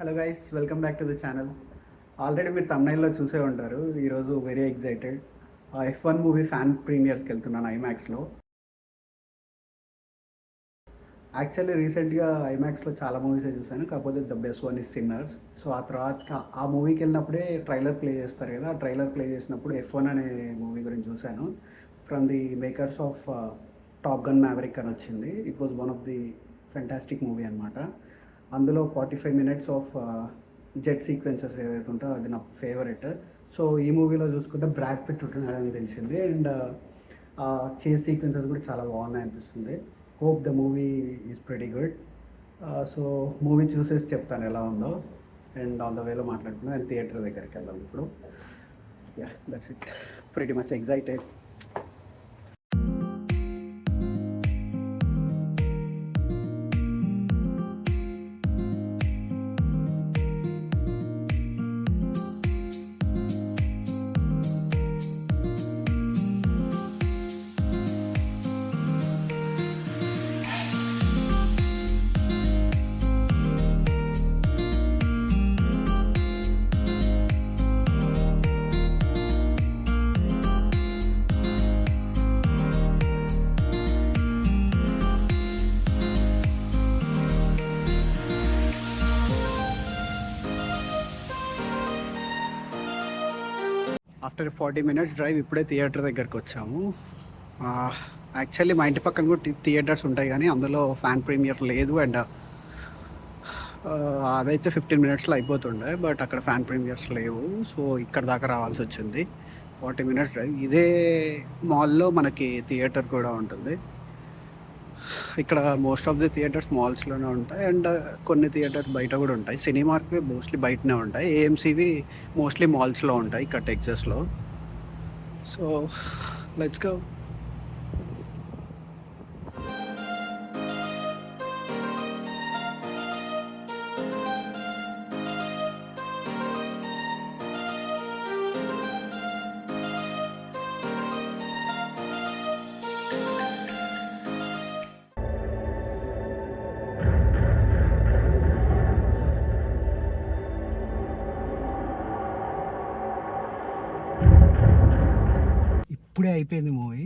Hello guys, welcome back to the channel. Already మీరు తమిళలో చూసే ఉంటారు. ఈరోజు very excited. F1 movie fan ప్రీమియర్స్కి వెళ్తున్నాను ఐమాక్స్లో. యాక్చువల్లీ రీసెంట్గా ఐమాక్స్లో చాలా మూవీసే చూశాను, కాకపోతే the best one is Sinners. So ఆ తర్వాత ఆ మూవీకి వెళ్ళినప్పుడే ట్రైలర్ ప్లే చేస్తారు కదా, ఆ ట్రైలర్ ప్లే చేసినప్పుడు F1 అనే మూవీ గురించి చూశాను. From the makers of top gun maverick అని వచ్చింది. It was one of the fantastic movie అనమాట. అందులో 45 మినిట్స్ ఆఫ్ జెట్ సీక్వెన్సెస్ ఏదైతే ఉంటుందో అది నా ఫేవరెట్. సో ఈ మూవీలో చూసుకుంటే బ్రాడ్ పిట్ ఉంటున్నాడని తెలిసింది. అండ్ చేస్ సీక్వెన్సెస్ కూడా చాలా బాగున్నాయి అనిపిస్తుంది. Hope the movie is pretty good. So movie చూసేసి చెప్తాను ఎలా ఉందో. అండ్ ఆన్ ద వేలో మాట్లాడుకున్నాను. అండ్ థియేటర్ దగ్గరికి వెళ్దాం ఇప్పుడు. Yeah, that's it. Pretty much excited. After 40 minutes drive ఇప్పుడే థియేటర్ దగ్గరికి వచ్చాము. యాక్చువల్లీ మా ఇంటి పక్కన కూడా థియేటర్స్ ఉంటాయి, కానీ అందులో ఫ్యాన్ ప్రీమియర్ లేదు. అండ్ అదైతే 15 మినిట్స్లో అయిపోతుండే, బట్ అక్కడ ఫ్యాన్ ప్రీమియర్స్ లేవు. సో ఇక్కడ దాకా రావాల్సి వచ్చింది. 40 మినిట్స్ డ్రైవ్. ఇదే మాల్లో మనకి థియేటర్ కూడా ఉంటుంది. ఇక్కడ మోస్ట్ ఆఫ్ ది థియేటర్స్ మాల్స్లోనే ఉంటాయి. అండ్ కొన్ని థియేటర్స్ బయట కూడా ఉంటాయి. సినిమాకి మోస్ట్లీ బయటనే ఉంటాయి. ఏఎంసీవి మోస్ట్లీ మాల్స్లో ఉంటాయి ఇక్కడ టెక్సస్లో. So let's go. ఇప్పుడే అయిపోయింది మూవీ.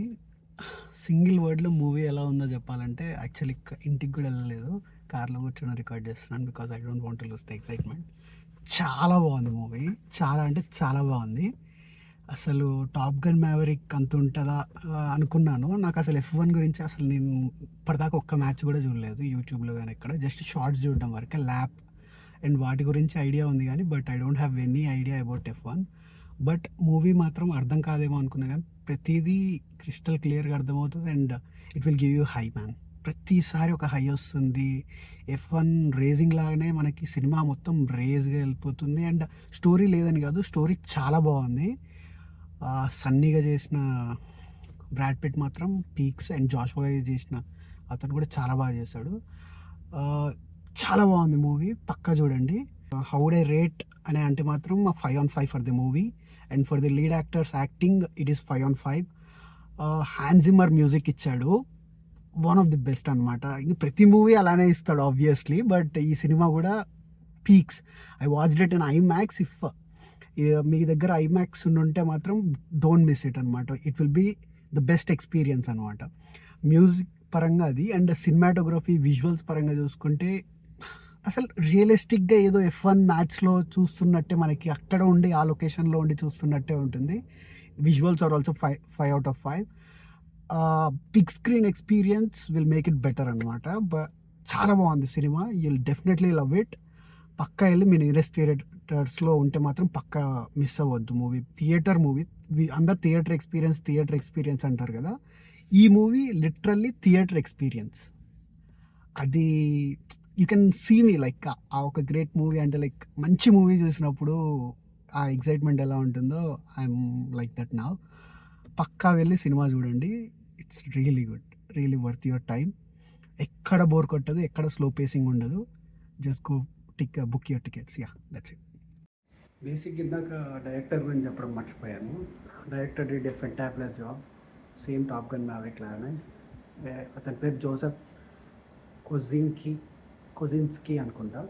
సింగిల్ వర్డ్లో మూవీ ఎలా ఉందో చెప్పాలంటే, యాక్చువల్లీ ఇంటికి కూడా వెళ్ళలేదు, కార్లో కూర్చొని రికార్డ్ చేస్తున్నాను. Because I don't want to loose the excitement. చాలా బాగుంది మూవీ, చాలా అంటే చాలా బాగుంది. అసలు టాప్ గన్ మ్యావరిక్ అంత ఉంటుందా అనుకున్నాను. నాకు అసలు F1 గురించి అసలు నేను ఇప్పటిదాకా ఒక్క మ్యాచ్ కూడా చూడలేదు యూట్యూబ్లో, కానీ ఎక్కడ జస్ట్ షార్ట్స్ చూడడం వరకే, ల్యాప్ అండ్ వాటి గురించి ఐడియా ఉంది కానీ, but I don't have any idea about F1. But movie మాత్రం అర్థం కాదేమో అనుకున్నా, కానీ ప్రతిదీ క్రిస్టల్ క్లియర్గా అర్థమవుతుంది. And it will give you high man. ప్రతిసారి ఒక హై వస్తుంది. F1 రేసింగ్ లాగానే మనకి సినిమా మొత్తం రేజ్గా వెళ్ళిపోతుంది. అండ్ స్టోరీ లేదని కాదు, స్టోరీ చాలా బాగుంది. సన్నీగా చేసిన బ్రాడ్ పిట్ మాత్రం పీక్స్. అండ్ జాషువా చేసిన అతను కూడా చాలా బాగా చేశాడు. చాలా బాగుంది మూవీ, పక్కా చూడండి. హౌ వుడ్ ఐ రేట్ అని అంటే మాత్రం 5/5 for the movie. And for the lead actors acting it is 5/5. Hans Zimmer music ఇచ్చాడు, వన్ ఆఫ్ ది బెస్ట్ అనమాట. ఇంక ప్రతి మూవీ అలానే ఇస్తాడు ఆబ్వియస్లీ, బట్ ఈ సినిమా కూడా peaks. I watched it in IMAX. If మీ దగ్గర ఐమాక్స్ ఉంటే మాత్రం డోంట్ మిస్ ఇట్ అనమాట. It will be the best experience అనమాట. మ్యూజిక్ పరంగా అది, అండ్ సినిమాటోగ్రఫీ విజువల్స్ పరంగా చూసుకుంటే అసలు రియలిస్టిక్గా ఏదో F1 మ్యాచ్లో చూస్తున్నట్టే, మనకి అక్కడ ఉండి ఆ లొకేషన్లో ఉండి చూస్తున్నట్టే ఉంటుంది. Visuals are also 5/5. Big screen experience will make it better అనమాట. బట్ చాలా బాగుంది cinema. You'll definitely love it. పక్కా వెళ్ళి మీ నియరెస్ట్ థియేటర్స్లో ఉంటే మాత్రం పక్కా మిస్ అవ్వద్దు మూవీ. Theatre movie. అందరు థియేటర్ ఎక్స్పీరియన్స్ అంటారు కదా, ఈ మూవీ లిటరల్లీ థియేటర్ ఎక్స్పీరియన్స్. అది you can see me like ఆ ఒక గ్రేట్ మూవీ అంటే, లైక్ మంచి మూవీ చూసినప్పుడు ఆ ఎగ్జైట్మెంట్ ఎలా ఉంటుందో ఐఎమ్ లైక్ దట్ నౌ. పక్కా వెళ్ళి సినిమా చూడండి. It's really good, really worth your time. ఎక్కడ బోర్ కొట్టదు, ఎక్కడ స్లో పేసింగ్ ఉండదు. Just go book your tickets. Yeah, that's it. Basic ఇందాక డైరెక్టర్ గురించి చెప్పడం మర్చిపోయాను. Director did a fantabulous job, same top gun maverick లాగానే. అతని పేరు జోసెఫ్ కొజిన్స్కీ అనుకుంటా.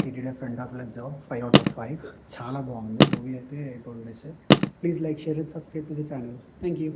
He did a fantabulous job, 5/5. చాలా బాగుంది మూవీ అయితే. Don't miss it. Please like, share and subscribe to the channel. Thank you.